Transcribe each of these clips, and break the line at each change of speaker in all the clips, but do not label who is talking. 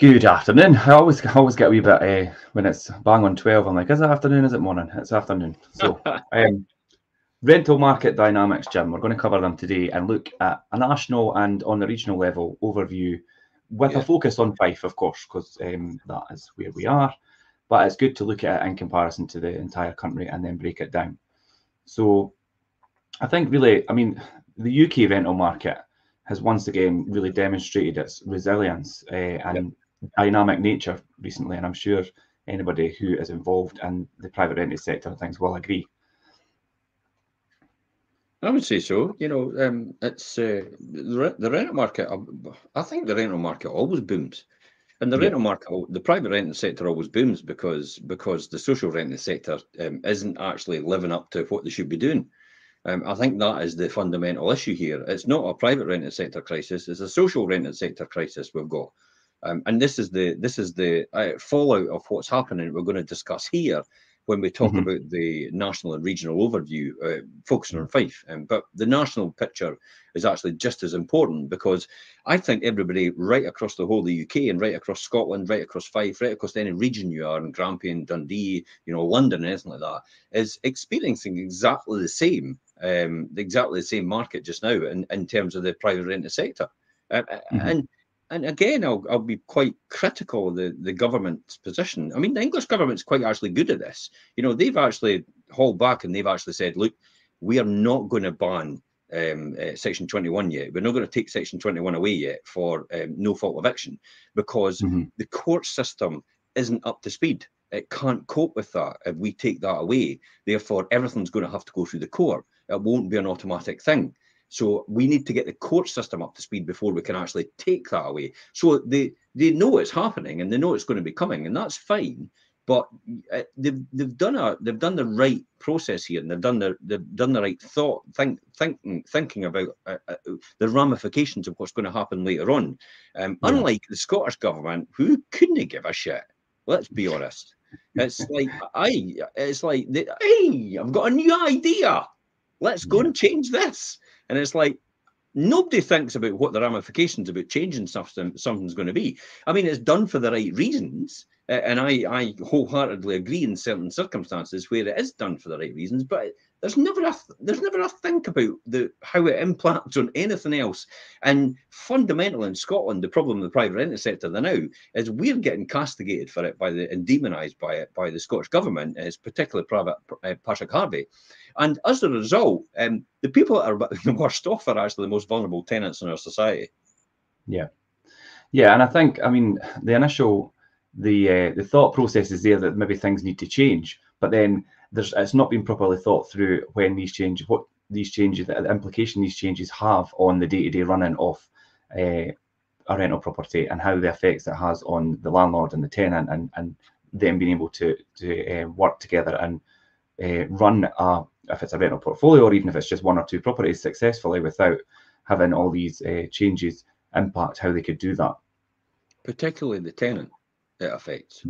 Good afternoon. I always get a wee bit when it's bang on 12. I'm like, is it afternoon? Is it morning? It's afternoon. So, rental market dynamics, Jim. We're going to cover them today and look at a national and on the regional level overview with a focus on Fife, of course, because that is where we are. But it's good to look at it in comparison to the entire country and then break it down. So, I think really, I mean, the UK rental market has once again really demonstrated its resilience and dynamic nature recently, and I'm sure anybody who is involved in the private rented sector and things will agree.
I would say so. You know, it's the rental market. I think the rental market always booms, and the rental market, the private renting sector always booms because the social renting sector isn't actually living up to what they should be doing. I think that is the fundamental issue here. It's not a private rented sector crisis; it's a social rented sector crisis we've got. And this is the fallout of what's happening. We're going to discuss here when we talk about the national and regional overview, focusing on Fife. But the national picture is actually just as important, because I think everybody right across the whole of the UK and right across Scotland, right across Fife, right across any region you are, in Grampian, Dundee, you know, London, anything like that, is experiencing exactly the same market just now in terms of the private rented sector. And again, I'll be quite critical of the government's position. I mean, the English government's quite actually good at this. You know, they've actually hauled back and they've actually said, look, we are not going to ban Section 21 yet. We're not going to take Section 21 away yet for no fault eviction, because the court system isn't up to speed. It can't cope with that if we take that away. Therefore, everything's going to have to go through the court. It won't be an automatic thing. So we need to get the court system up to speed before we can actually take that away. So they know it's happening and they know it's going to be coming, and that's fine. But they've done the right process here, and they've done the right thinking about the ramifications of what's going to happen later on. Unlike the Scottish government, who couldn't give a shit. Let's be honest. It's like hey, I've got a new idea. Let's go and change this. And it's like, nobody thinks about what the ramifications about changing something's going to be. I mean, it's done for the right reasons. And I wholeheartedly agree in certain circumstances where it is done for the right reasons, but there's never a think about how it impacts on anything else. And fundamentally in Scotland, the problem with the private rented sector now is we're getting castigated for it and demonised by the Scottish government, as particularly Patrick Harvey. And as a result, the people that are the worst off are actually the most vulnerable tenants in our society.
Yeah, and I think, I mean, the thought process is there that maybe things need to change, but then it's not been properly thought through when what the implication these changes have on the day-to-day running of a rental property, and how the effects it has on the landlord and the tenant, and them being able to work together and run if it's a rental portfolio, or even if it's just one or two properties successfully, without having all these changes impact how they could do that.
Particularly the tenant it affects.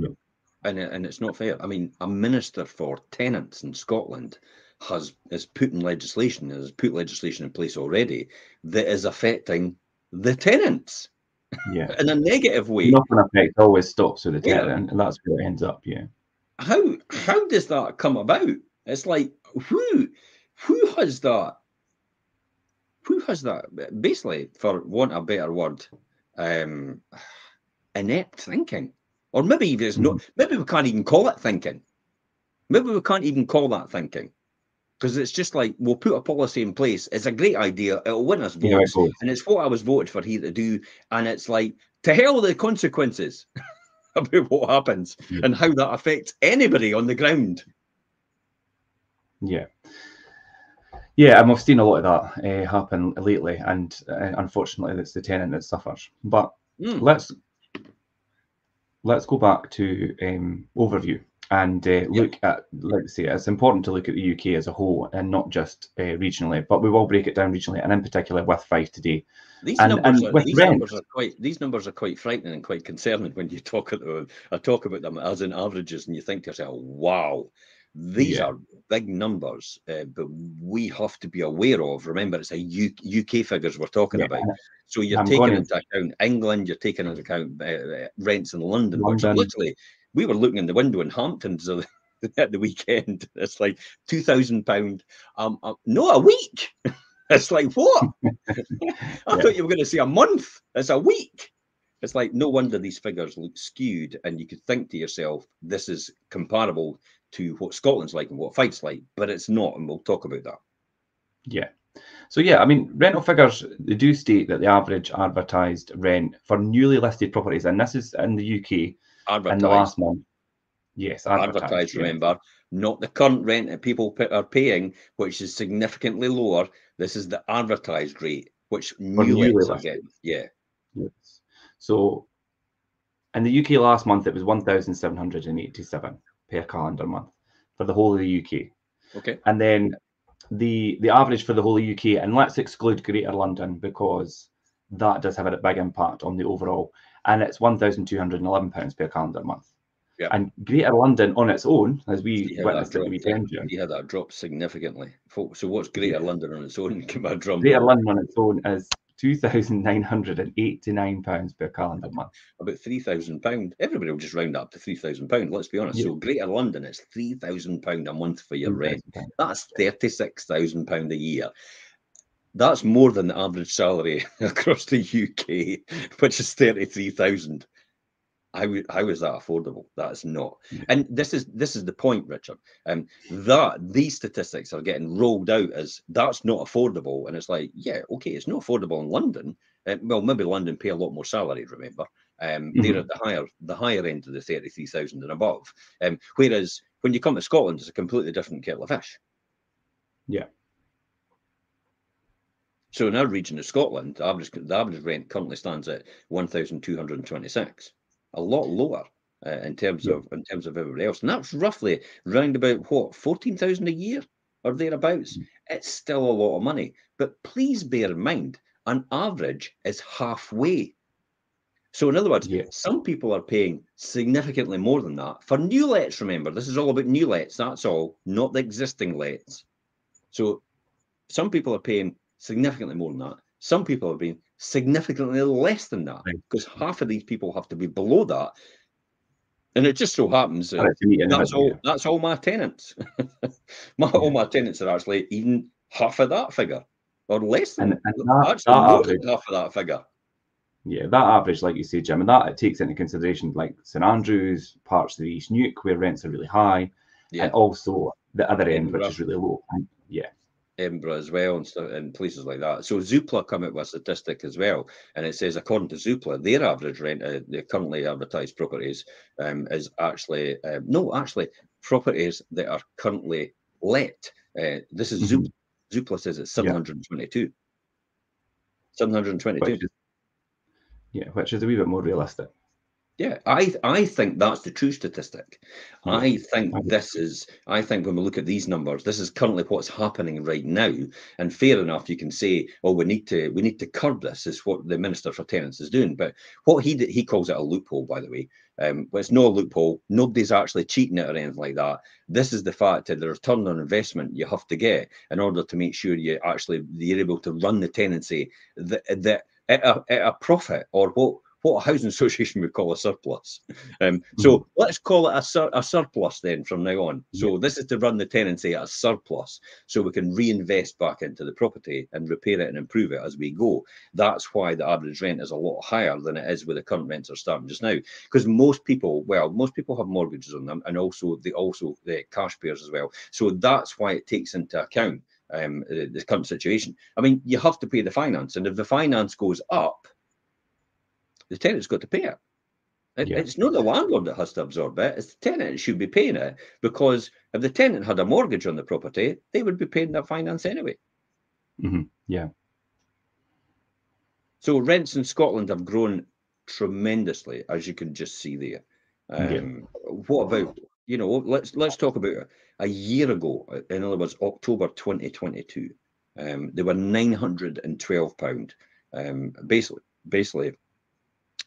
And it's not fair. I mean, a minister for tenants in Scotland has put legislation in place already that is affecting the tenants in a negative way.
Nothing effect always stops with the tenant, and that's where it ends up.
How does that come about? It's like, who has that? Who has that? Basically, for want of a better word, inept thinking. Or maybe there's maybe we can't even call it thinking. Maybe we can't even call that thinking, because it's just like, we'll put a policy in place. It's a great idea. It'll win us votes, and it's what I was voted for here to do. And it's like, to hell with the consequences about what happens and how that affects anybody on the ground.
Yeah, and we've seen a lot of that happen lately, and unfortunately, it's the tenant that suffers. But let's go back to overview and look at, like I say, it's important to look at the UK as a whole and not just regionally, but we will break it down regionally, and in particular with Fife today.
These numbers are quite frightening and quite concerning when you talk about them as in averages, and you think to yourself, wow, These are big numbers, but we have to be aware of. Remember, it's UK figures we're talking about. So you're taking into account England, you're taking into account rents in London, which are literally, we were looking in the window in Hamptons at the weekend. It's like £2,000, no, a week. It's like, what? I thought you were going to say a month. It's a week. It's like, no wonder these figures look skewed, and you could think to yourself, this is comparable to what Scotland's like and what Fife's like, but it's not, and we'll talk about that.
Yeah. So yeah, I mean, rental figures, they do state that the average advertised rent for newly listed properties, and this is in the UK, in the last month. Yes, advertised,
remember, not the current rent that people are paying, which is significantly lower. This is the advertised rate, which newly are getting. Yeah.
Yes. So in the UK last month, it was 1,787 per calendar month for the whole of the UK.
Okay.
And then the average for the whole of the UK, and let's exclude Greater London because that does have a big impact on the overall, and it's £1,211 per calendar month.
Yeah.
And Greater London on its own, as we witnessed at the weekend, Jim.
Yeah, that dropped significantly. So what's Greater London on its own?
Greater London on its own is £2,989 per calendar month.
About £3,000. Everybody will just round up to £3,000. Let's be honest. Yeah. So Greater London is £3,000 a month for your rent. That's £36,000 a year. That's more than the average salary across the UK, which is £33,000. How is that affordable? That's not. And this is the point, Richard. That these statistics are getting rolled out as that's not affordable, and it's like, yeah, okay, it's not affordable in London. Well, maybe London pay a lot more salary. Remember, they're at the higher end of the 33,000 and above. Whereas when you come to Scotland, it's a completely different kettle of fish.
Yeah.
So in our region of Scotland, the average rent currently stands at 1,226. A lot lower in terms of everybody else, and that's roughly round about what, 14,000 a year or thereabouts. It's still a lot of money, but please bear in mind, an average is halfway. So in other words, some people are paying significantly more than that for new lets. Remember, this is all about new lets. That's all, not the existing lets. So some people are paying significantly more than that. Some people are paying significantly less than that, because half of these people have to be below that. And it just so happens that's all my tenants. All my tenants are actually even half of that figure, or less than more than half of that figure.
Yeah, that average, like you say, Jim, and that it takes into consideration like St Andrews, parts of the East Nuke where rents are really high, and also the other end, which is really low. And,
Edinburgh as well, and stuff, and places like that. So Zoopla come out with a statistic as well, and it says according to Zoopla, their average rent, the currently advertised properties, is actually properties that are currently let. This is Zoopla says it's 722. 722.
Which is a wee bit more realistic.
Yeah, I think that's the true statistic. I think when we look at these numbers, this is currently what's happening right now. And fair enough, you can say, oh, we need to curb this, is what the Minister for Tenants is doing. But what he calls it a loophole, by the way. Well, it's no loophole. Nobody's actually cheating it or anything like that. This is the fact that the return on investment you have to get in order to make sure you're able to run the tenancy at a profit, or what a housing association would call a surplus. So let's call it a surplus then from now on. So this is to run the tenancy at a surplus, so we can reinvest back into the property and repair it and improve it as we go. That's why the average rent is a lot higher than it is where the current rents are starting just now. Because most people have mortgages on them, and also the cash payers as well. So that's why it takes into account the current situation. I mean, you have to pay the finance, and if the finance goes up, the tenant's got to pay it. It's not the landlord that has to absorb it. It's the tenant that should be paying it, because if the tenant had a mortgage on the property, they would be paying that finance anyway.
Yeah.
So rents in Scotland have grown tremendously, as you can just see there. What about, let's talk about a year ago, in other words, October 2022, they were £912. Basically,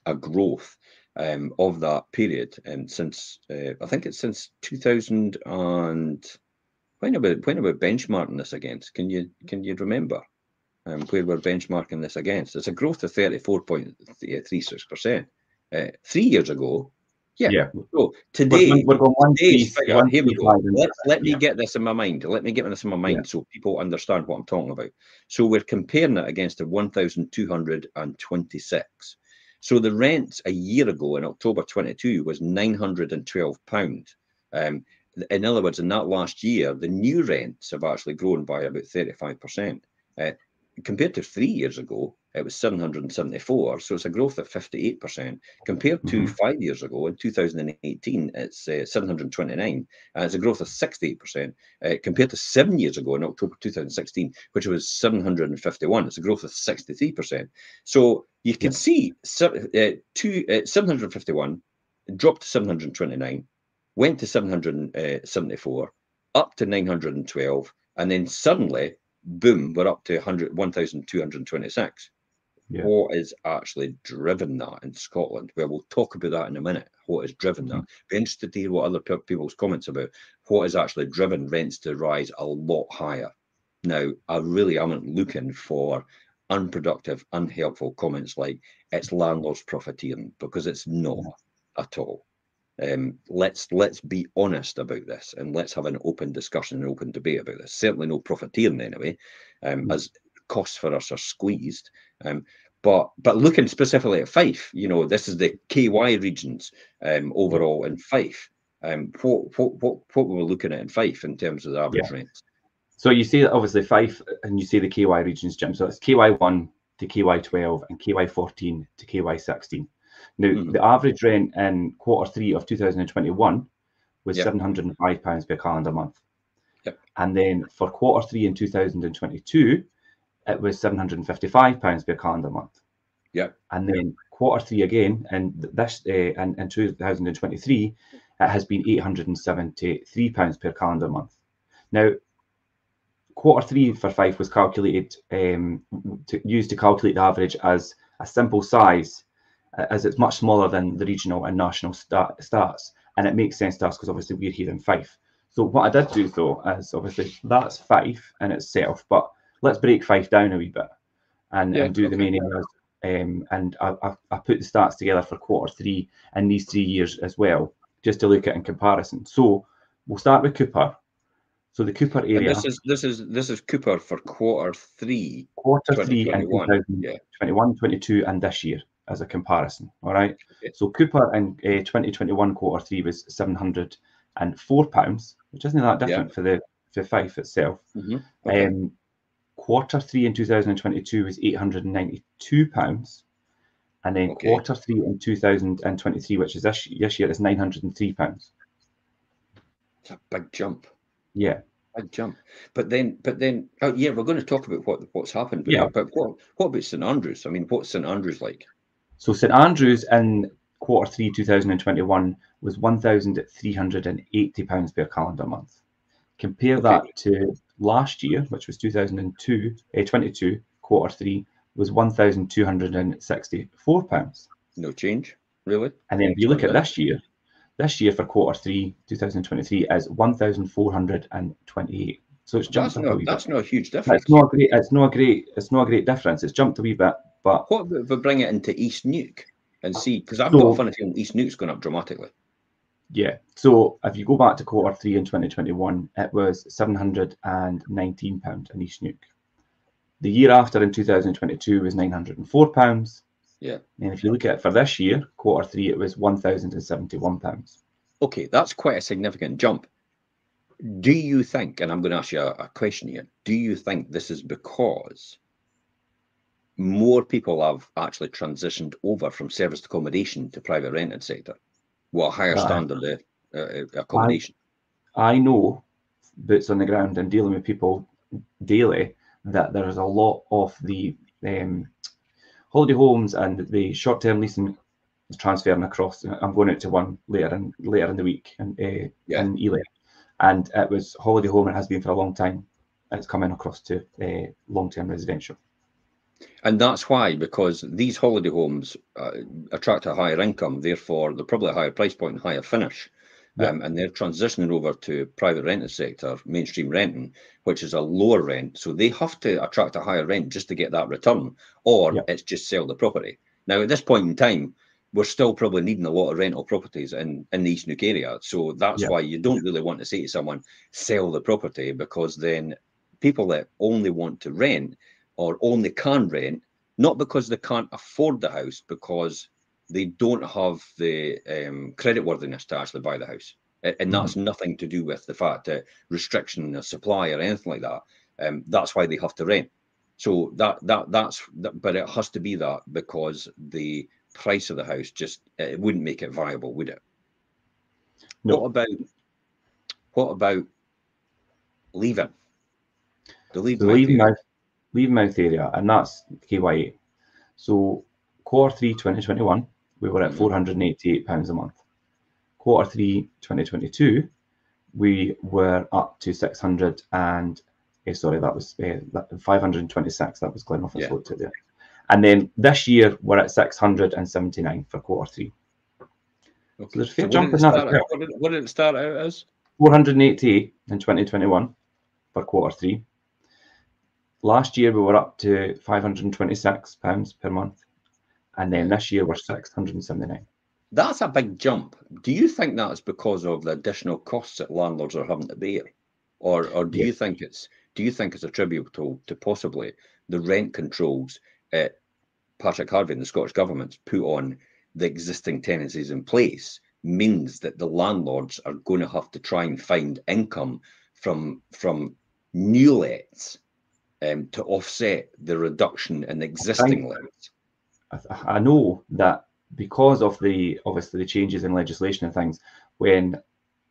a growth of that period, and since I think it's since 2000 and when are we benchmarking this against? Can you remember where we're benchmarking this against? It's a growth of 34.36%. 3 years ago, yeah. So today,
we're going
today's figure, here we go. Let me
yeah.
get this in my mind. Let me get this in my mind
Yeah.
so people understand what I'm talking about. So we're comparing it against the 1,226. So the rent a year ago in October 22 was £912. In other words, in that last year, the new rents have actually grown by about 35%. Compared to 3 years ago, it was 774, so it's a growth of 58%. Compared to 5 years ago, in 2018, it's 729, and it's a growth of 68%. Compared to 7 years ago, in October 2016, which was 751, it's a growth of 63%. So you can see 751 dropped to 729, went to 774, up to 912, and then suddenly, boom, we're up to 1,226.
Yeah.
What is actually driven that in Scotland? Well, we'll talk about that in a minute. What has driven that? Be interested to hear what other people's comments about what has actually driven rents to rise a lot higher. Now, I really am looking for unproductive, unhelpful comments like it's landlords profiteering, because it's not at all. Let's be honest about this, and let's have an open discussion and open debate about this. Certainly no profiteering anyway, as costs for us are squeezed. But looking specifically at Fife, this is the KY regions overall in Fife. What were we looking at in Fife in terms of the average rents?
So you see obviously Fife, and you see the KY regions, Jim. So it's KY1 to KY12 and KY14 to KY16. Now, the average rent in Q3 of 2021 was £705 per calendar month. And then for Q3 in 2022, it was £755 per calendar month. And then Q3 again, and this in 2023, it has been £873 per calendar month. Now, Q3 for Fife was calculated used to calculate the average as a simple size, as it's much smaller than the regional and national stats, and it makes sense to us because obviously we're here in Fife. So what I did do though is obviously that's Fife in itself, but let's break Fife down a wee bit and do the main areas. And I put the stats together for Q3 in these 3 years as well, just to look at in comparison. So we'll start with Cooper. So the Cooper area.
And this is Cooper for Q3.
Q3 in 2021, 22, and this year as a comparison. All right. So Cooper in 2021 Q3 was £704, which isn't that different for Fife itself. Q3 in 2022 was £892, and then Q3 in 2023, which is this year, is £903.
It's a big jump.
Yeah.
Big jump. But then, we're going to talk about what's happened. But what about St Andrews? I mean, what's St Andrews like?
So St Andrews in Q3 2021 was £1,380 per calendar month. Compare that to last year, which was 22 Q3 was £1,264.
No change, really.
And then if you look at this year for Q3 2023 is 1,428. So it's jumped up a wee bit.
That's not a huge difference.
It's not a great difference. It's jumped a wee bit. But
what if we bring it into East Neuk and see? Because I've got a funny feeling East Neuk's going up dramatically.
Yeah. So if you go back to Q3 in 2021, it was £719 in East Neuk. The year after in 2022 was £904.
Yeah.
And if you look at it for this year, Q3, it was £1,071.
Okay, that's quite a significant jump. Do you think, and I'm going to ask you a question here, do you think this is because more people have actually transitioned over from serviced accommodation to private rented sector? Well, higher standard accommodation.
I know, boots on the ground and dealing with people daily, that there is a lot of the holiday homes and the short-term leasing transferring across. I'm going out to one later in the week in Ely, and it was holiday home and has been for a long time. It's coming across to long-term residential.
And that's why, because these holiday homes attract a higher income, therefore they're probably a higher price point and higher finish.
Yep.
And they're transitioning over to private rented sector, mainstream renting, which is a lower rent. So they have to attract a higher rent just to get that return, or
Yep.
it's just sell the property. Now, at this point in time, we're still probably needing a lot of rental properties in the East Neuk area. So that's
Yep.
why you don't really want to say to someone, sell the property, because then people that only want to rent or only can rent, not because they can't afford the house, because they don't have the creditworthiness to actually buy the house. And that's nothing to do with the fact that restriction of supply or anything like that. That's why they have to rent. So but it has to be that, because the price of the house just, it wouldn't make it viable, would it?
No.
What about leaving? The
So
Leavemouth area.
area, and that's KY8. So Q3 2021, we were at £488 a month. Q3 2022, we were up to 600 and sorry, that was 526. That was Glenoffice
Yeah.
looked at there. And then this year we're at 679 for Q3.
Okay.
So there's a fair jump in that as well.
What did it start out as?
488 in 2021 for Q3. Last year we were up to £526 per month, and then this year we're 679.
That's a big jump. Do you think that's because of the additional costs that landlords are having to bear, or do you think it's attributable to possibly the rent controls Patrick Harvey and the Scottish Government's put on the existing tenancies in place, means that the landlords are going to have to try and find income from new lets to offset the reduction in existing lets?
I know that because of obviously the changes in legislation and things, when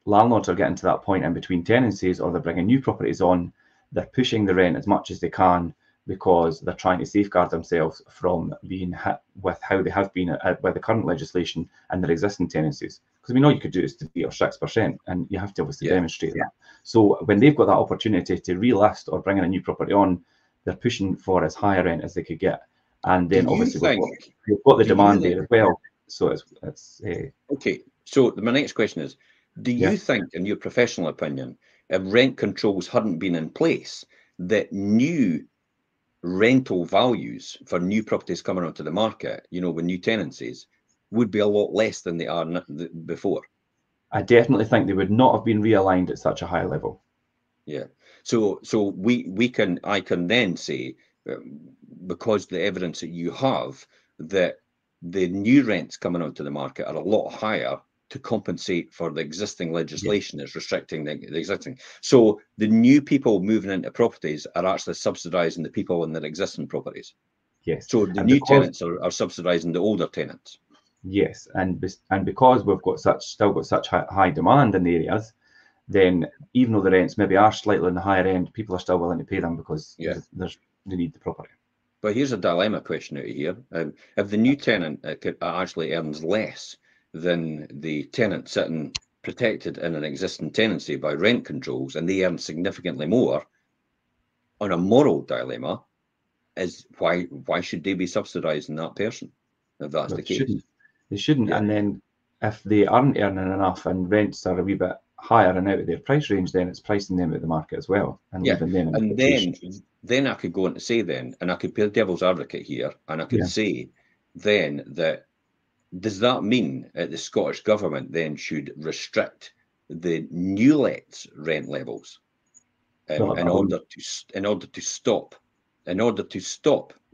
landlords are getting to that point in between tenancies, or they're bringing new properties on, they're pushing the rent as much as they can, because they're trying to safeguard themselves from being hit with how they have been with the current legislation and their existing tenancies. Because I mean, all you could do is 3 or 6%, and you have to obviously demonstrate that. So when they've got that opportunity to relist or bring in a new property on, they're pushing for as high a rent as they could get. And then obviously we've got the demand there as well. So it's
okay. So my next question is, do you think, in your professional opinion, if rent controls hadn't been in place, that new rental values for new properties coming onto the market, with new tenancies, would be a lot less than they are before?
I definitely think they would not have been realigned at such a high level.
Yeah. So I can then say, because the evidence that you have, that the new rents coming onto the market are a lot higher to compensate for the existing legislation that's restricting the existing. So the new people moving into properties are actually subsidising the people in their existing properties.
Yes.
So the new tenants are subsidising the older tenants.
Yes, and because we've still got such high demand in the areas, then even though the rents maybe are slightly on the higher end, people are still willing to pay them because they need the property.
But here's a dilemma question out of here. If the new tenant actually earns less than the tenant sitting protected in an existing tenancy by rent controls, and they earn significantly more, on a moral dilemma, is why should they be subsidising that person if that's the case?
They shouldn't. And then if they aren't earning enough and rents are a wee bit higher and out of their price range, then it's pricing them out of the market as well, and leaving them in.
And then I could go on to say then, and I could play devil's advocate here, and I could say then that, does that mean that the Scottish Government then should restrict the new lets rent levels in order to stop?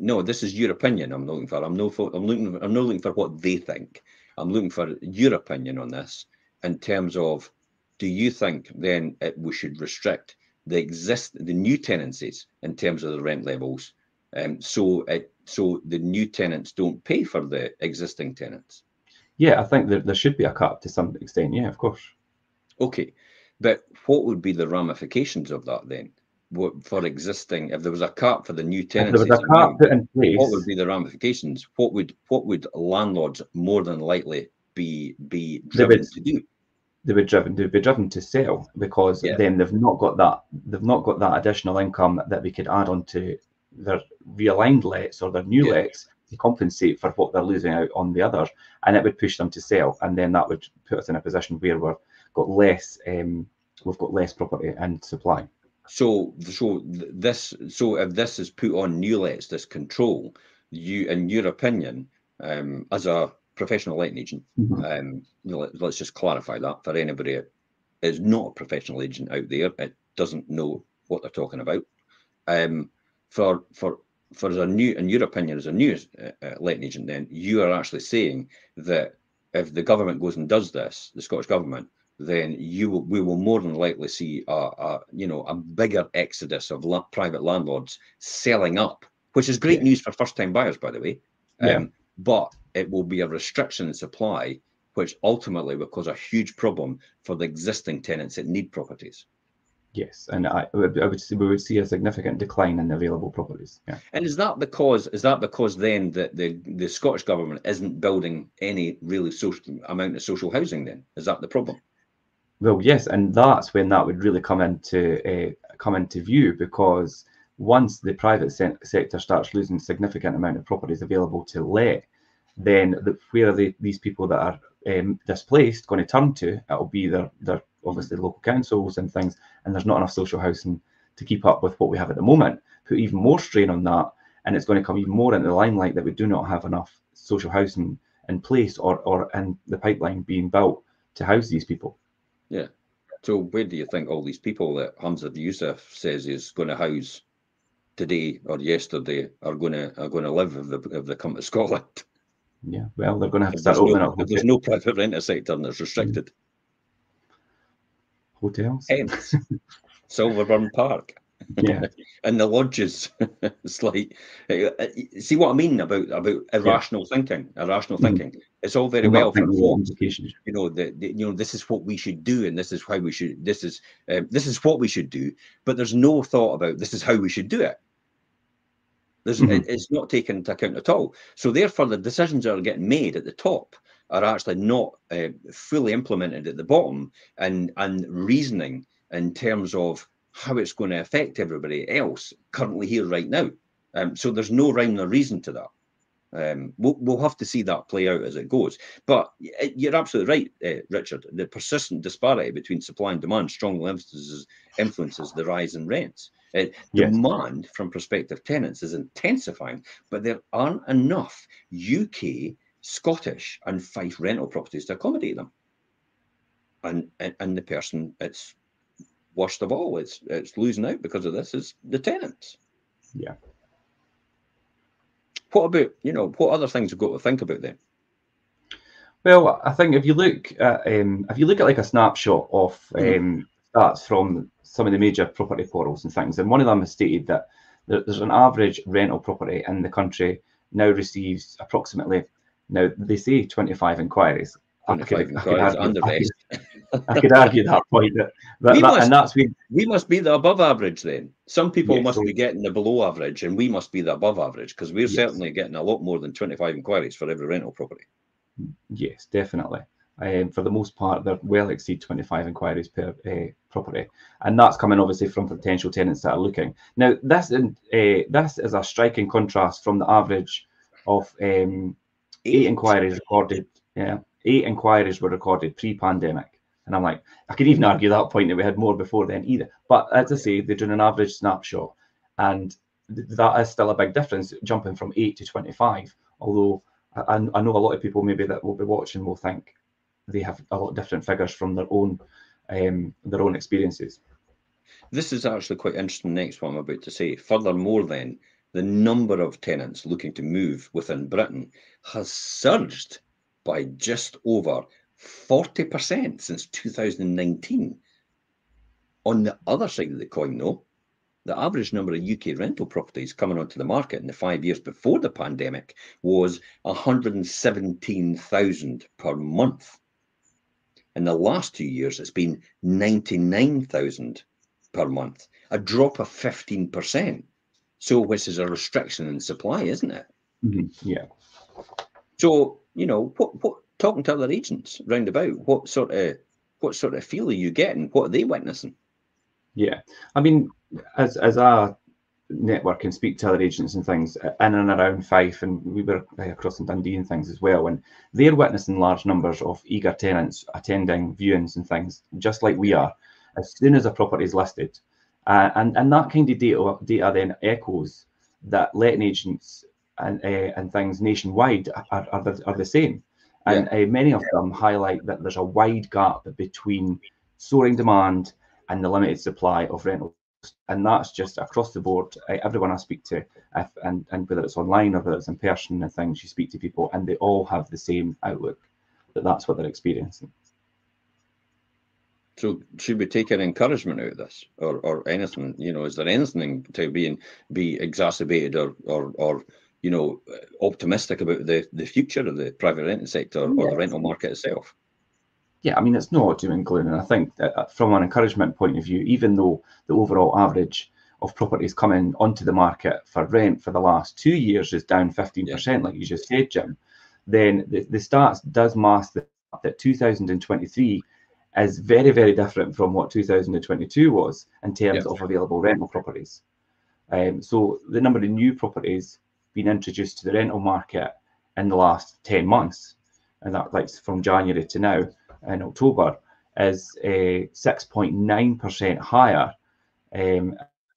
No, this is your opinion. I'm looking for. I'm not looking for what they think. I'm looking for your opinion on this, in terms of, do you think then we should restrict the new tenancies in terms of the rent levels, so the new tenants don't pay for the existing tenants?
Yeah, I think there should be a cut to some extent. Yeah, of course.
Okay, but what would be the ramifications of that then? For existing, if there was a cap for the new tenancies,
if there was a cap put in place,
what would be the ramifications? What would landlords more than likely be driven to do?
They'd be driven to sell, because then they've not got that additional income that they could add on to their realigned lets or their new lets to compensate for what they're losing out on the others, and it would push them to sell, and then that would put us in a position where we've got less property and supply.
So if this is put on new lets, this control, in your opinion, as a professional letting agent, let's just clarify that for anybody that is not a professional agent out there, it doesn't know what they're talking about. For a new, in your opinion, as a new letting agent, then you are actually saying that if the government goes and does this, the Scottish government, then we will more than likely see a bigger exodus of private landlords selling up, which is great news for first-time buyers, by the way. But it will be a restriction in supply, which ultimately will cause a huge problem for the existing tenants that need properties.
Yes, and we would see a significant decline in the available properties. Yeah.
And is that because then the Scottish government isn't building any really amount of social housing? Then is that the problem?
Well, yes, and that's when that would really come into view, because once the private sector starts losing significant amount of properties available to let, then where are these people that are displaced going to turn to? It'll be their obviously local councils and things, and there's not enough social housing to keep up with what we have at the moment. Put even more strain on that, and it's going to come even more into the limelight that we do not have enough social housing in place or in the pipeline being built to house these people.
Yeah. So where do you think all these people that Hamza Yousaf says is going to house today or yesterday are going to live if they come to Scotland?
Yeah, well, they're going to have to start opening up.
There's no private renter sector and it's restricted.
Hotels.
Hence, Silverburn Park.
Yeah.
And the lodges. It's like, see what I mean about irrational thinking. Irrational thinking. It's all very well for folks, this is what we should do, and this is how we should. This is what we should do. But there's no thought about this is how we should do it. It's not taken into account at all. So therefore, the decisions that are getting made at the top are actually not fully implemented at the bottom, and reasoning in terms of how it's going to affect everybody else currently here right now. So there's no rhyme or reason to that. We'll have to see that play out as it goes. But you're absolutely right, Richard. The persistent disparity between supply and demand strongly influences the rise in rents. Demand from prospective tenants is intensifying, but there aren't enough UK, Scottish and Fife rental properties to accommodate them. And the person it's worst of all, it's losing out because of this is the tenants.
Yeah.
What about, what other things we've got to think about then?
Well, I think if you look at like a snapshot of stats from some of the major property portals and things, and one of them has stated that there's an average rental property in the country now receives approximately, now they say 25 inquiries.
25 inquiries and the rest.
I could argue that point.
We must be the above average then. Some people must be getting the below average, and we must be the above average, because we're certainly getting a lot more than 25 inquiries for every rental property.
Yes, definitely. For the most part, they well exceed 25 inquiries per property, and that's coming obviously from potential tenants that are looking. Now, this is a striking contrast from the average of 8 inquiries recorded. Yeah. 8 inquiries were recorded pre-pandemic, and I'm like, I could even argue that point that we had more before then either. But as I say, they're doing an average snapshot, and that is still a big difference, jumping from 8 to 25. Although I know a lot of people maybe that will be watching will think they have a lot of different figures from their own experiences.
This is actually quite interesting. Next, what I'm about to say. Furthermore, then the number of tenants looking to move within Britain has surged by just over 40% since 2019. On the other side of the coin, though, the average number of UK rental properties coming onto the market in the 5 years before the pandemic was 117,000 per month. In the last 2 years, it's been 99,000 per month, a drop of 15%. So, which is a restriction in supply, isn't it?
Yeah.
So, what talking to other agents round about, what sort of feel are you getting? What are they witnessing?
Yeah, I mean, as a network and speak to other agents and things in and around Fife, and we were across in Dundee and things as well, and they're witnessing large numbers of eager tenants attending viewings and things, just like we are, as soon as a property is listed. And that kind of data then echoes that letting agents and things nationwide are the same. And many of them highlight that there's a wide gap between soaring demand and the limited supply of rental. And that's just across the board. Everyone I speak to, and whether it's online or whether it's in person and things, you speak to people and they all have the same outlook, that's what they're experiencing.
So should we take an encouragement out of this, or anything? You know, is there anything to be exacerbated or you know, optimistic about the future of the private renting sector or the rental market itself?
Yeah, I mean, it's not doom and gloom. And I think that from an encouragement point of view, even though the overall average of properties coming onto the market for rent for the last 2 years is down 15%, like you just said, Jim, then the stats does mask that 2023 is very, very different from what 2022 was in terms of available rental properties. So the number of new properties being introduced to the rental market in the last 10 months, and that like from January to now in October, is 6.9% higher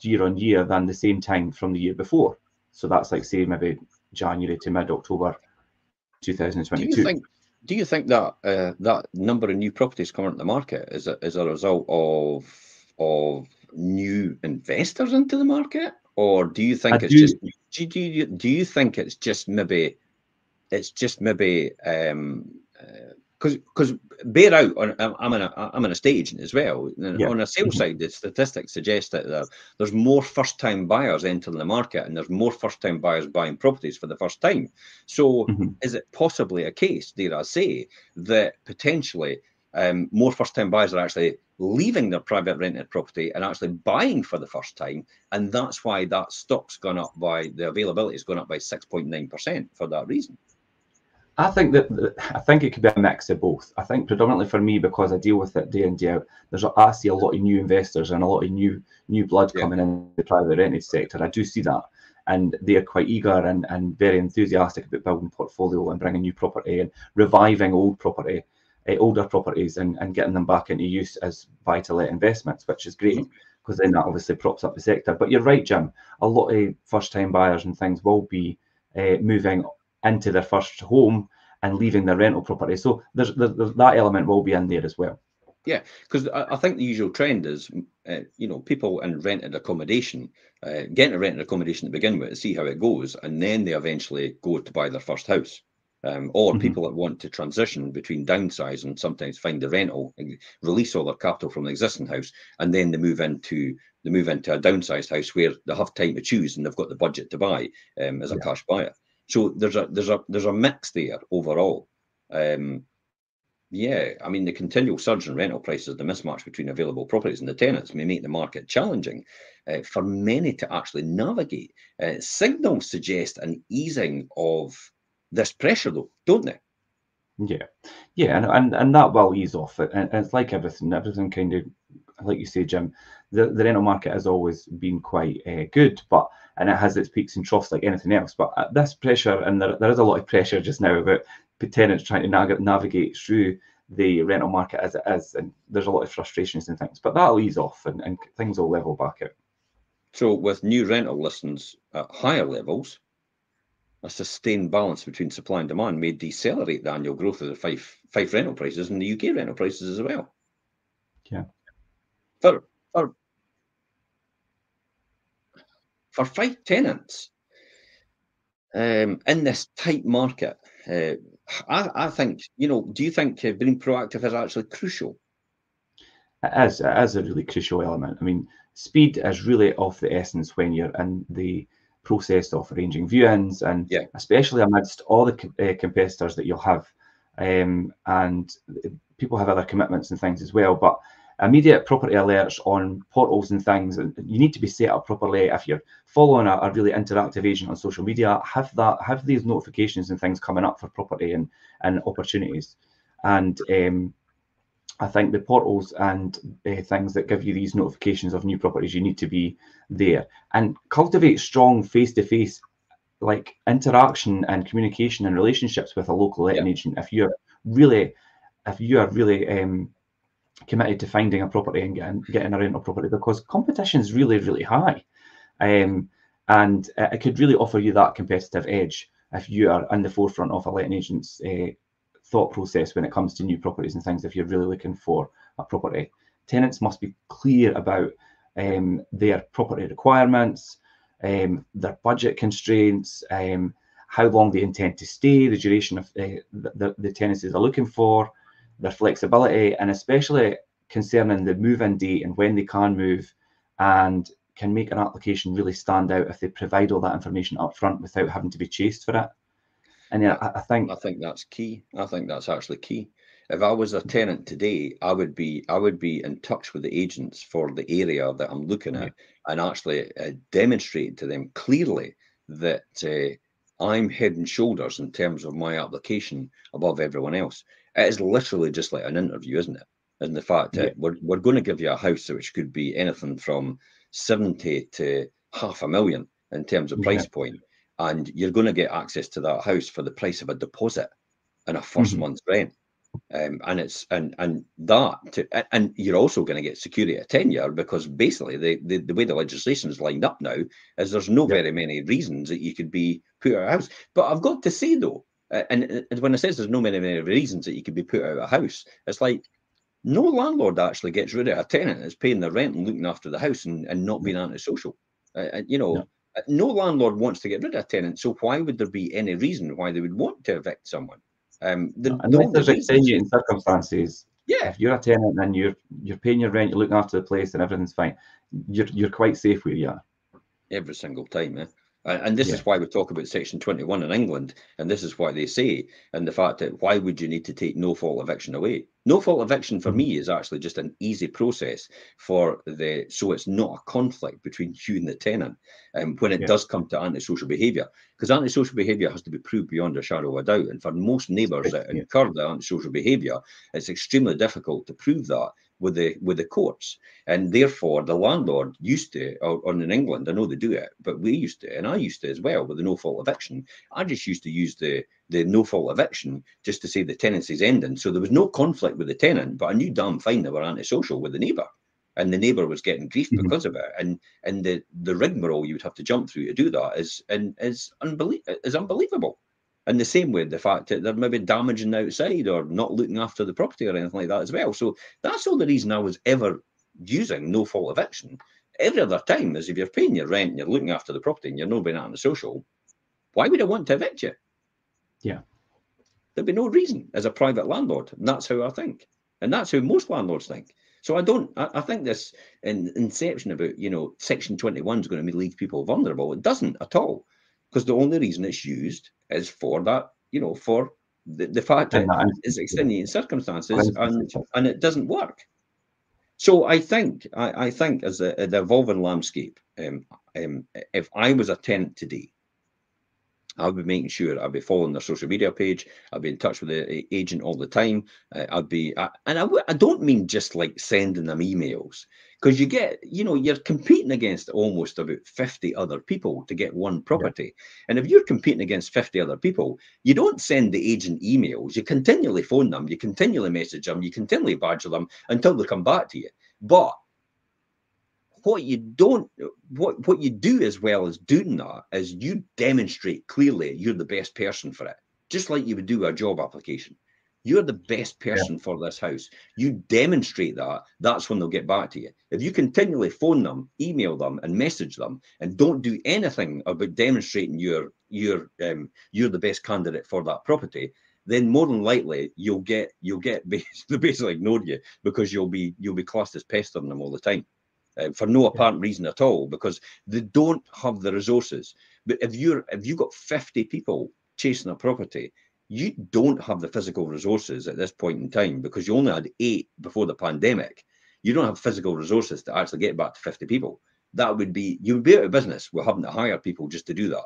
year on year than the same time from the year before. So that's like, say, maybe January to mid-October 2022.
Do you think that that number of new properties coming to the market is a result of new investors into the market, or do you think do you think it's just maybe because bear out on I'm an estate agent as well. On a sales side, the statistics suggest that there's more first-time buyers entering the market, and there's more first-time buyers buying properties for the first time. So is it possibly a case, dare I say, that potentially more first-time buyers are actually leaving their private rented property and actually buying for the first time, and that's why that stock's gone up by the availability has gone up by 6.9% for that reason?
I think it could be a mix of both. I think predominantly for me, because I deal with it day in, day out, I see a lot of new investors and a lot of new blood coming in the private rented sector. I do see that, and they are quite eager and very enthusiastic about building portfolio and bringing new property and reviving older properties and getting them back into use as buy-to-let investments, which is great because then that obviously props up the sector. But you're right, Jim. A lot of first-time buyers and things will be moving into their first home and leaving their rental property. So there's that element will be in there as well.
Yeah, because I think the usual trend is, you know, people in rented accommodation, getting a rented accommodation to begin with to see how it goes, and then they eventually go to buy their first house. Or people that want to transition between downsize and sometimes find a rental, and release all their capital from the existing house, and then they move into a downsized house where they have time to choose and they've got the budget to buy as a cash buyer. So there's a mix there overall. Yeah, I mean, the continual surge in rental prices, the mismatch between available properties and the tenants may make the market challenging for many to actually navigate. Signals suggest an easing of this pressure, though, don't they?
Yeah, and that will ease off. And it's like everything kind of, like you say, Jim, the rental market has always been quite good, and it has its peaks and troughs like anything else. But this pressure, and there is a lot of pressure just now about tenants trying to navigate through the rental market as it is, and there's a lot of frustrations and things. But that'll ease off, and things will level back out.
So with new rental listings at higher levels, a sustained balance between supply and demand may decelerate the annual growth of the Fife rental prices and the UK rental prices as well.
Yeah.
For Fife tenants in this tight market, I think, you know, do you think being proactive is actually crucial?
It is a really crucial element. I mean, speed is really of the essence when you're in the process of arranging viewings, and especially amidst all the competitors that you'll have, and people have other commitments and things as well. But immediate property alerts on portals and things, and you need to be set up properly. If you're following a really interactive agent on social media, have these notifications and things coming up for property and opportunities. And I think the portals and things that give you these notifications of new properties, you need to be there and cultivate strong face-to-face like interaction and communication and relationships with a local letting agent. If you are really committed to finding a property and getting a rental property, because competition is really, really high. And it could really offer you that competitive edge if you are in the forefront of a letting agent's thought process when it comes to new properties and things. If you're really looking for a property, tenants must be clear about their property requirements, their budget constraints, how long they intend to stay, the duration of the tenancies they're looking for, their flexibility, and especially concerning the move-in date and when they can move, and can make an application really stand out if they provide all that information up front without having to be chased for it. And yeah, I think
that's key. I think that's actually key. If I was a tenant today, I would be in touch with the agents for the area that I'm looking at, and actually demonstrate to them clearly that I'm head and shoulders in terms of my application above everyone else. It is literally just like an interview, isn't it? And the fact that we're going to give you a house which could be anything from 70 to $500,000 in terms of price point, and you're going to get access to that house for the price of a deposit and a first month's rent. And you're also going to get security of tenure, because basically the way the legislation is lined up now is there's no very many reasons that you could be put out of a house. But I've got to say though, and when it says there's no many reasons that you could be put out of a house, it's like no landlord actually gets rid of a tenant that's paying the rent and looking after the house and not being antisocial. No landlord wants to get rid of a tenant, so why would there be any reason why they would want to evict someone?
Unless there's extenuating circumstances.
Yeah.
If you're a tenant and you're paying your rent, you're looking after the place, and everything's fine, you're quite safe where you are.
Every single time, eh? And this is why we talk about Section 21 in England, and this is why they say, and the fact that why would you need to take no fault eviction away? No fault eviction for me is actually just an easy process so it's not a conflict between you and the tenant when it does come to antisocial behaviour, because antisocial behaviour has to be proved beyond a shadow of a doubt, and for most neighbours that incur the antisocial behaviour, it's extremely difficult to prove that with the courts. And therefore the landlord used to, or in England, I know they do it, but we used to, and I used to as well, with the no fault eviction. I just used to use the no fault eviction just to say the tenancy's ending, so there was no conflict with the tenant, but I knew damn fine they were antisocial with the neighbour, and the neighbour was getting grief because of it, and the rigmarole you would have to jump through to do that is unbelievable. And the same with the fact that they're maybe damaging outside or not looking after the property or anything like that as well. So that's all the reason I was ever using no fault eviction. Every other time is if you're paying your rent and you're looking after the property and you're not being antisocial, why would I want to evict you?
Yeah.
There'd be no reason as a private landlord. And that's how I think. And that's how most landlords think. So I think this inception about, Section 21 is going to leave people vulnerable. It doesn't at all. Because the only reason it's used is for that, for the fact that it's extenuating circumstances and it doesn't work. So I think as the evolving landscape, if I was a tenant today, I would be making sure I'd be following their social media page. I'd be in touch with the agent all the time. I don't mean just like sending them emails, because you get, you're competing against almost about 50 other people to get one property. And if you're competing against 50 other people, you don't send the agent emails. You continually phone them, you continually message them, you continually badger them until they come back to you. But what you do as well as doing that is you demonstrate clearly you're the best person for it, just like you would do a job application. You're the best person for this house. You demonstrate that, that's when they'll get back to you. If you continually phone them, email them, and message them, and don't do anything about demonstrating you're the best candidate for that property, then more than likely you'll get basically ignore you, because you'll be classed as pestering them all the time. For no apparent reason at all, because they don't have the resources. But if you've got 50 people chasing a property, you don't have the physical resources at this point in time, because you only had 8 before the pandemic. You don't have physical resources to actually get back to 50 people. You would be out of business with having to hire people just to do that.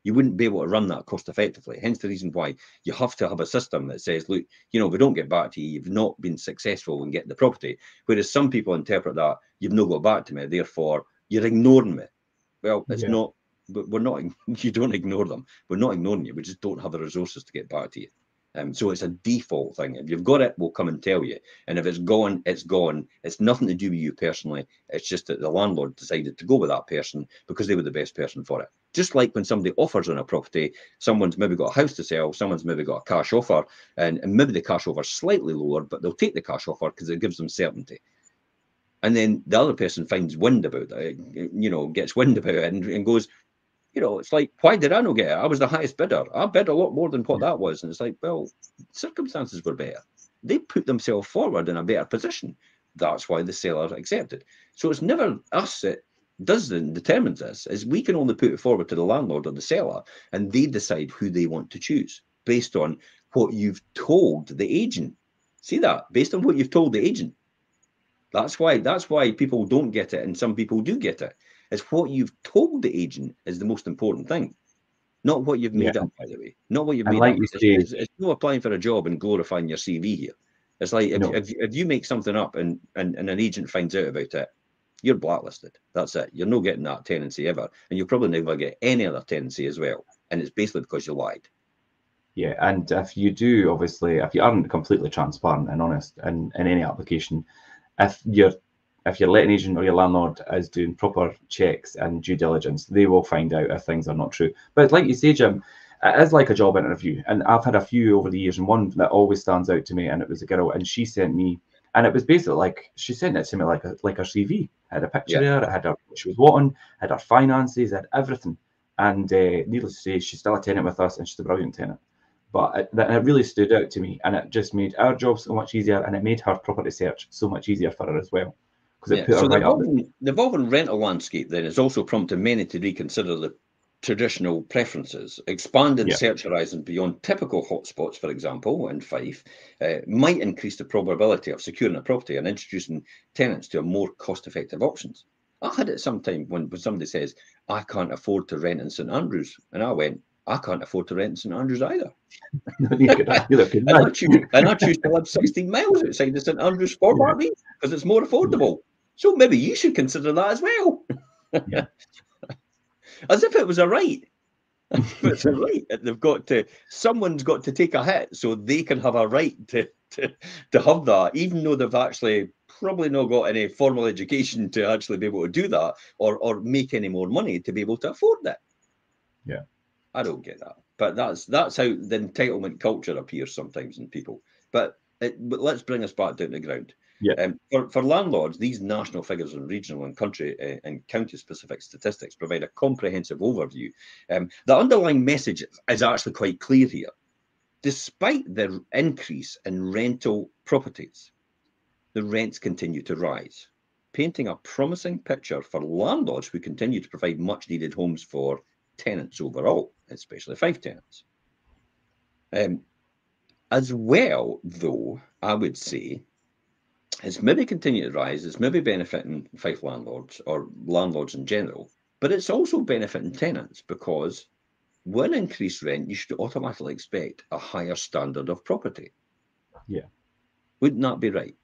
You wouldn't be able to run that cost effectively. Hence the reason why you have to have a system that says, look, you know, if we don't get back to you, you've not been successful in getting the property. Whereas some people interpret that you've not got back to me, therefore you're ignoring me. Well, it's not, but we're not, you don't ignore them. We're not ignoring you. We just don't have the resources to get back to you. So it's a default thing. If you've got it, we'll come and tell you. And if it's gone, it's gone. It's nothing to do with you personally. It's just that the landlord decided to go with that person because they were the best person for it. Just like when somebody offers on a property, someone's maybe got a house to sell, someone's maybe got a cash offer, and maybe the cash offer is slightly lower, but they'll take the cash offer because it gives them certainty. And then the other person finds wind about it, you know, gets wind about it and goes, you know, it's like, why did I not get it? I was the highest bidder. I bid a lot more than what that was. And it's like, well, circumstances were better. They put themselves forward in a better position. That's why the seller accepted. So it's never us that does and determines this, is we can only put it forward to the landlord or the seller, and they decide who they want to choose based on what you've told the agent. See that? Based on what you've told the agent. That's why people don't get it and some people do get it. It's what you've told the agent is the most important thing, not what you've made up, by the way. Not what you've made up. It's not applying for a job and glorifying your CV here. It's like if you make something up and an agent finds out about it, you're blacklisted. That's it. You're not getting that tenancy ever. And you'll probably never get any other tenancy as well. And it's basically because you lied.
Yeah, and if you do, obviously, if you aren't completely transparent and honest in any application, if your letting agent or your landlord is doing proper checks and due diligence, they will find out if things are not true. But like you say, Jim, it is like a job interview. And I've had a few over the years, and one that always stands out to me, and it was a girl, and she sent me, and it was basically like, she sent it to me like a CV. It had a picture there, it had her, what she was wanting, had her finances, had everything. And needless to say, she's still a tenant with us, and she's a brilliant tenant. But it really stood out to me, and it just made our job so much easier, and it made her property search so much easier for her as well. Because it put her right up.
The evolving rental landscape then has also prompted many to reconsider the traditional preferences. Expanding search horizons beyond typical hotspots, for example, in Fife, might increase the probability of securing a property and introducing tenants to a more cost-effective options. I had it sometime when somebody says, I can't afford to rent in St Andrews. And I went, I can't afford to rent in St Andrews either. and I choose to live 16 miles outside the St Andrews for that reason, because it's more affordable. So maybe you should consider that as well. As if it was a right. It's a right. Someone's got to take a hit so they can have a right to have that, even though they've actually probably not got any formal education to actually be able to do that or make any more money to be able to afford that.
Yeah.
I don't get that. But that's how the entitlement culture appears sometimes in people. But let's bring us back down to the ground.
Yeah.
For landlords, these national figures and regional and country and county-specific statistics provide a comprehensive overview. The underlying message is actually quite clear here. Despite the increase in rental properties, the rents continue to rise, painting a promising picture for landlords who continue to provide much-needed homes for tenants overall, especially Fife tenants. As well, though, I would say, it's maybe continuing to rise, it's maybe benefiting Fife landlords or landlords in general, but it's also benefiting tenants because with increased rent, you should automatically expect a higher standard of property.
Yeah.
Wouldn't that be right?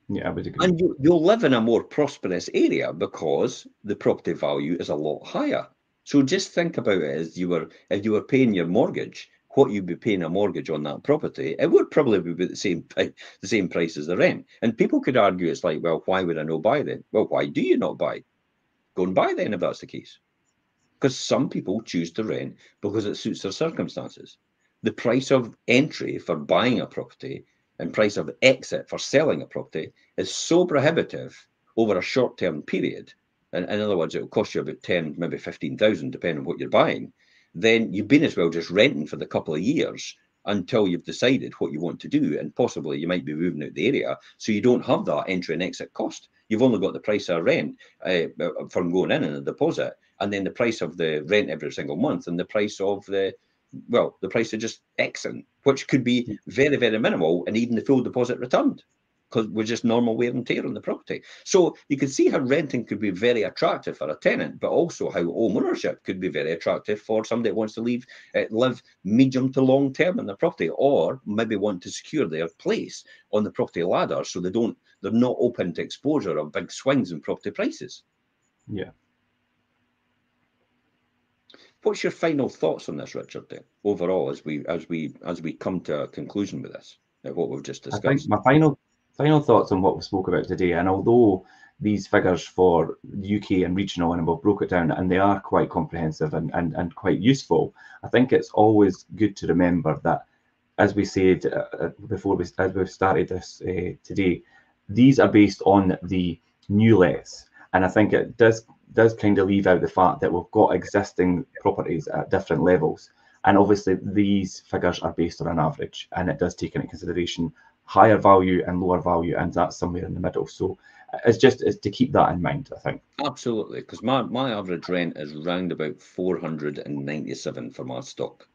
Yeah, I would agree.
And you'll live in a more prosperous area because the property value is a lot higher. So just think about it as if you were paying your mortgage, what you'd be paying a mortgage on that property, it would probably be the same price as the rent. And people could argue it's like, well, why would I not buy then? Well, why do you not buy? Go and buy then if that's the case. Because some people choose to rent because it suits their circumstances. The price of entry for buying a property and price of exit for selling a property is so prohibitive over a short-term period, and in other words, it will cost you about 10, maybe 15,000, depending on what you're buying, then you've been as well just renting for the couple of years until you've decided what you want to do, and possibly you might be moving out the area, so you don't have that entry and exit cost. You've only got the price of rent from going in and a deposit, and then the price of the rent every single month, and the price of the price of just exiting, which could be very, very minimal, and even the full deposit returned. because with just normal wear and tear on the property. So you can see how renting could be very attractive for a tenant, but also how home ownership could be very attractive for somebody that wants to live medium to long term in their property, or maybe want to secure their place on the property ladder so they're not open to exposure of big swings in property prices.
Yeah.
What's your final thoughts on this, Richard, then, overall, as we come to a conclusion with this, what we've just discussed?
I think my final thoughts on what we spoke about today, and although these figures for UK and regional, and we've broke it down, and they are quite comprehensive and quite useful, I think it's always good to remember that, as we said as we've started this today, these are based on the new lets, and I think it does kind of leave out the fact that we've got existing properties at different levels, and obviously these figures are based on an average, and it does take into consideration higher value and lower value, and that's somewhere in the middle. So it's to keep that in mind, I think.
Absolutely, because my average rent is round about 497 for my stock.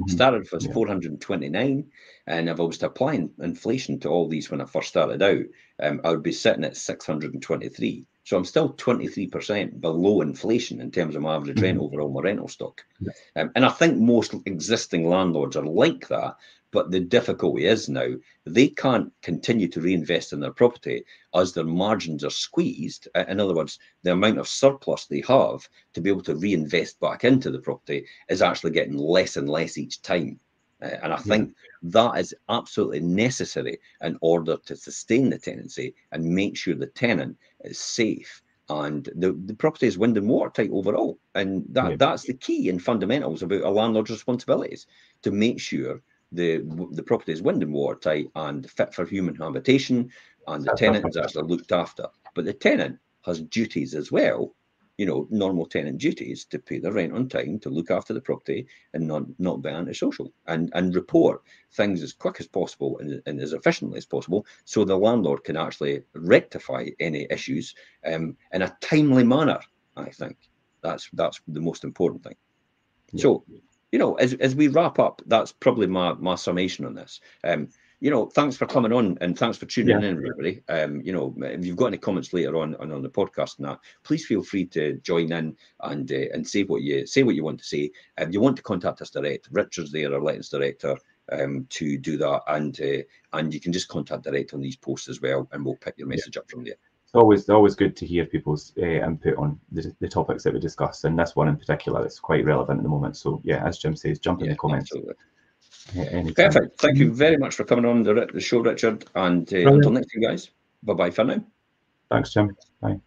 Started with 429, and if I was to apply inflation to all these when I first started out, I would be sitting at 623. So I'm still 23% below inflation in terms of my average rent over all my rental stock. And I think most existing landlords are like that. But the difficulty is now they can't continue to reinvest in their property as their margins are squeezed. In other words, the amount of surplus they have to be able to reinvest back into the property is actually getting less and less each time. And I think that is absolutely necessary in order to sustain the tenancy and make sure the tenant is safe and the property is wind and watertight overall. And that's the key and fundamentals about a landlord's responsibilities, to make sure the property is wind and watertight and fit for human habitation, and the tenant is actually looked after. But the tenant has duties as well, normal tenant duties, to pay the rent on time, to look after the property, and not be antisocial, and report things as quick as possible and as efficiently as possible, so the landlord can actually rectify any issues in a timely manner. I think that's the most important thing. So, as we wrap up, that's probably my summation on this. Thanks for coming on, and thanks for tuning in, everybody. If you've got any comments later on the podcast and that, please feel free to join in and say what you want to say. If you want to contact us direct, Richard's there, our lettings director, to do that, and you can just contact direct on these posts as well, and we'll pick your message up from there.
It's always good to hear people's input on the topics that we discussed, and this one in particular that's quite relevant at the moment. So as Jim says, jump in the comments.
Absolutely. Perfect. Thank you very much for coming on the show, Richard, and until next time, guys. Bye-bye for now.
Thanks, Jim. Bye.